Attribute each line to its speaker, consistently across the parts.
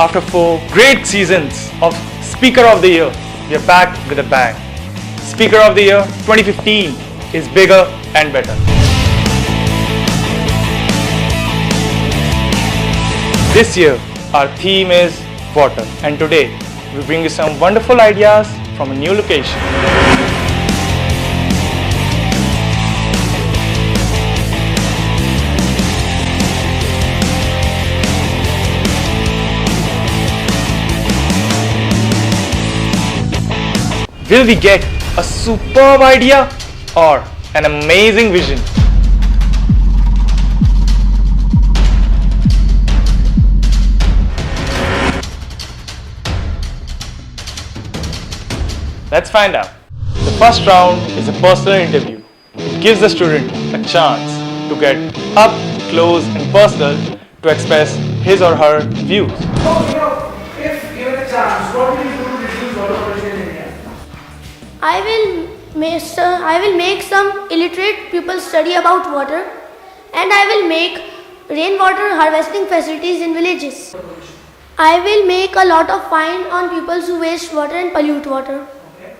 Speaker 1: After 4 great seasons of Speaker of the Year, we are back with a bang. Speaker of the Year 2015 is bigger and better. This year, our theme is water, and today we bring you some wonderful ideas from a new location. Will we get a superb idea or an amazing vision? Let's find out. The first round is a personal interview. It gives the student a chance to get up close and personal to express his or her views.
Speaker 2: So, if given a chance, what will you do to reduce water pollution in India?
Speaker 3: I will make some illiterate people study about water, and I will make rainwater harvesting facilities in villages. I will make a lot of fine on people who waste water and pollute water.
Speaker 2: Okay.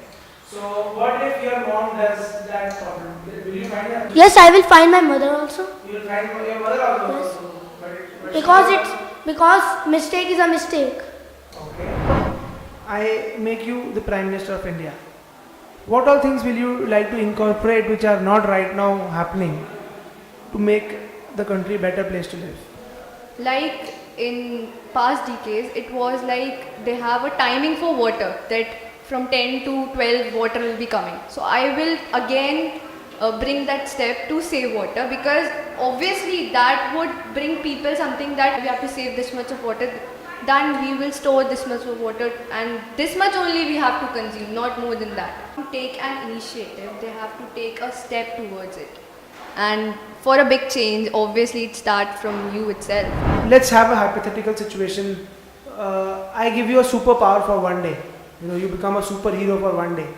Speaker 2: So, what if your mom does that problem? Will you find her?
Speaker 3: Yes, I will find my mother also.
Speaker 2: You will find your mother also.
Speaker 3: Yes.
Speaker 2: But
Speaker 3: Because mistake is a mistake.
Speaker 2: okay. I make you the Prime Minister of India. What all things will you like to incorporate which are not right now happening to make the country a better place to live?
Speaker 4: Like in past decades, it was like they have a timing for water that from 10 to 12 water will be coming. So I will again bring that step to save water, because obviously that would bring people something that we have to save this much of water, then we will store this much of water and this much only we have to consume, not more than that. To take an initiative, they have to take a step towards it. And for a big change, obviously it starts from you itself.
Speaker 2: Let's have a hypothetical situation. I give you a superpower for one day. You become a superhero for one day.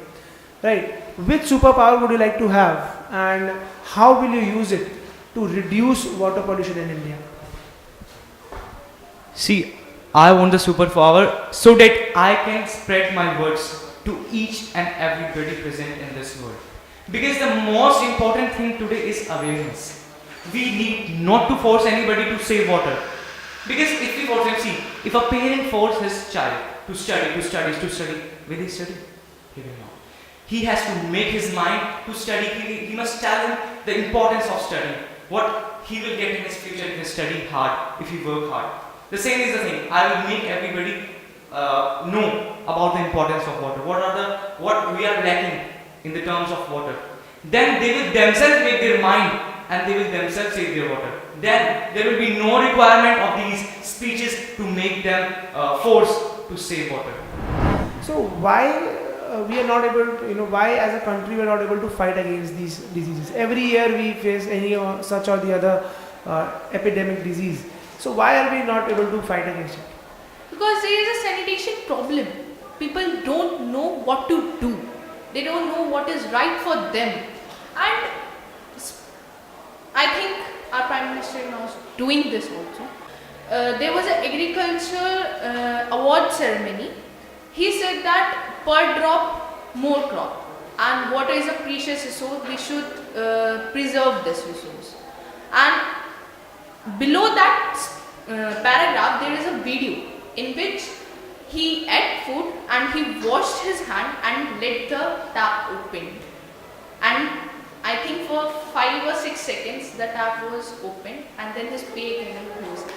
Speaker 2: Right? Which superpower would you like to have, and how will you use it to reduce water pollution in India?
Speaker 5: See, I want the superpower so that I can spread my words to each and everybody present in this world. Because the most important thing today is awareness. We need not to force anybody to save water. Because if we force them, see, if a parent forces his child to study, will he study? He will not. He has to make his mind to study. He must tell him the importance of studying. What he will get in his future if he study hard, if he work hard. The same is the thing. I will make everybody know about the importance of water. What we are lacking in the terms of water. Then they will themselves make their mind and they will themselves save their water. Then there will be no requirement of these speeches to make them force to save water.
Speaker 2: So why we are not able to, why as a country we are not able to fight against these diseases? Every year we face any such or the other epidemic disease. So why are we not able to fight against it?
Speaker 6: Because there is a sanitation problem. People don't know what to do. They don't know what is right for them. And I think our Prime Minister is doing this also. There was an agriculture award ceremony. He said that per drop, more crop. And water is a precious resource. We should preserve this resource. And below that paragraph, there is a video in which he ate food and he washed his hand and let the tap open. And I think for 5 or 6 seconds the tap was open and then his plate and then closed.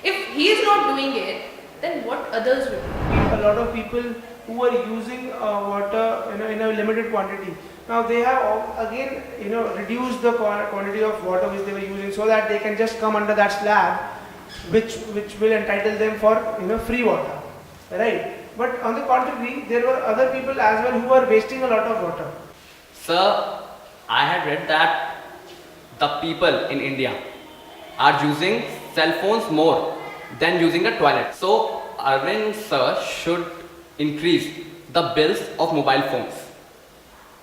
Speaker 6: If he is not doing it, then what others will do?
Speaker 2: A lot of people who are using water in a limited quantity. Now they have again reduced the quantity of water which they were using so that they can just come under that slab, which will entitle them for free water, right? But on the contrary, there were other people as well who are wasting a lot of water.
Speaker 7: Sir, I had read that the people in India are using cell phones more than using the toilet. So Arvind sir should increase the bills of mobile phones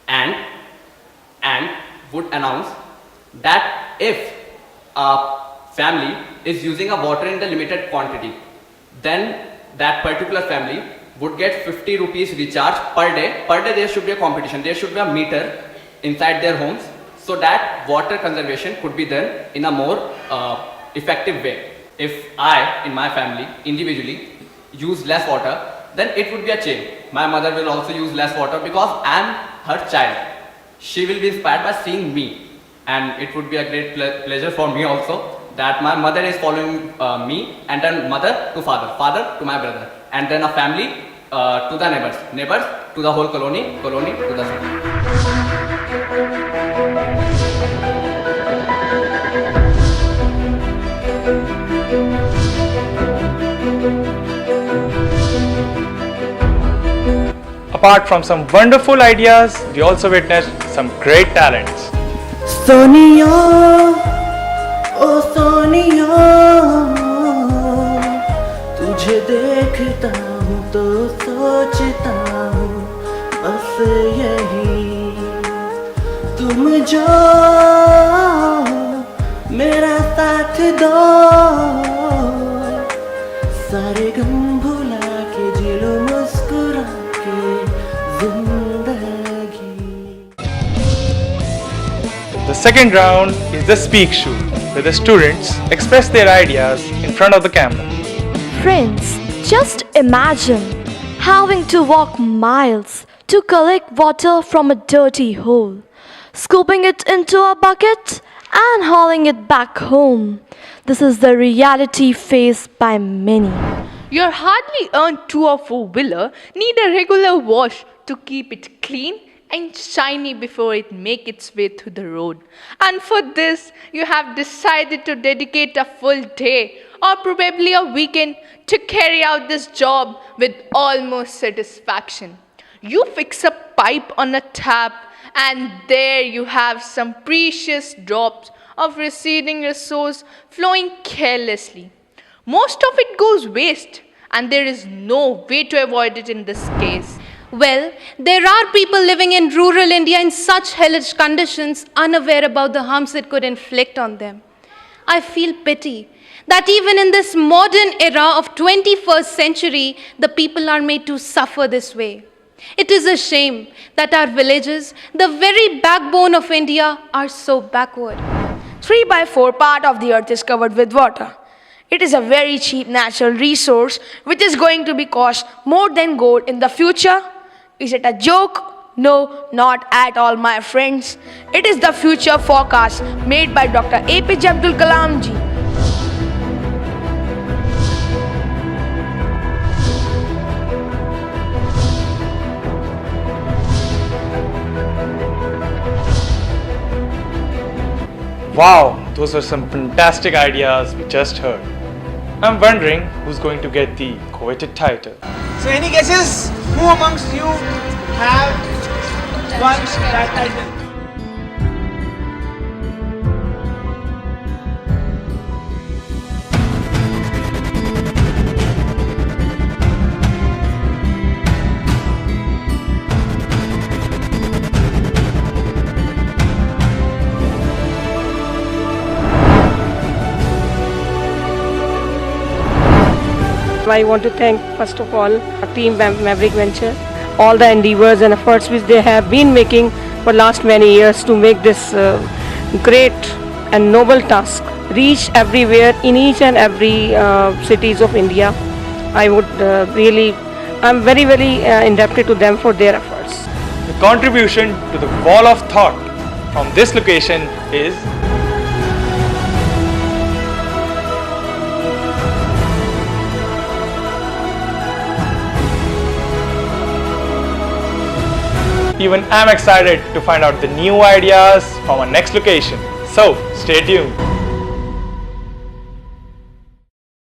Speaker 7: and would announce that if a family is using a water in the limited quantity, then that particular family would get 50 rupees recharge per day. Per day there should be a competition, there should be a meter inside their homes so that water conservation could be done in a more effective way. If I, in my family, individually use less water, then it would be a chain. My mother will also use less water because I am her child. She will be inspired by seeing me, and it would be a great pleasure for me also that my mother is following me, and then mother to father, father to my brother, and then a family to the neighbors, neighbors to the whole colony, colony to the city.
Speaker 1: Apart from some wonderful ideas, we also witnessed some great talents.
Speaker 8: Sonia ओ सोनिया तुझे देखता हूँ तो सोचता हूँ बस यही तुम जो मेरा साथ दो सारे गम भुला के जिलो मुस्कुरा के जिंदगी.
Speaker 1: The second round is the Speak Shoot, where the students express their ideas in front of the camera.
Speaker 9: Friends, just imagine having to walk miles to collect water from a dirty hole, scooping it into a bucket and hauling it back home. This is the reality faced by many.
Speaker 6: Your hardly earned 2 or 4-wheeler need a regular wash to keep it clean and shiny before it make its way through the road. And for this, you have decided to dedicate a full day or probably a weekend to carry out this job with almost satisfaction. You fix a pipe on a tap, and there you have some precious drops of receding resource flowing carelessly. Most of it goes waste, and there is no way to avoid it in this case.
Speaker 10: Well, there are people living in rural India in such hellish conditions, unaware about the harms it could inflict on them. I feel pity that even in this modern era of 21st century, the people are made to suffer this way. It is a shame that our villages, the very backbone of India, are so backward.
Speaker 11: 3/4 part of the earth is covered with water. It is a very cheap natural resource which is going to be cost more than gold in the future. Is it a joke? No, not at all, my friends. It is the future forecast made by Dr. APJ Abdul Kalam ji.
Speaker 1: Wow, those were some fantastic ideas we just heard. I'm wondering who's going to get the coveted title.
Speaker 2: So any guesses? Who amongst you have won that title?
Speaker 12: I want to thank first of all Team Maverick Venture, all the endeavors and efforts which they have been making for last many years to make this great and noble task reach everywhere in each and every cities of India. I'm very indebted to them for their efforts.
Speaker 1: The contribution to the wall of thought from this location is even I'm excited to find out the new ideas from our next location. So stay tuned.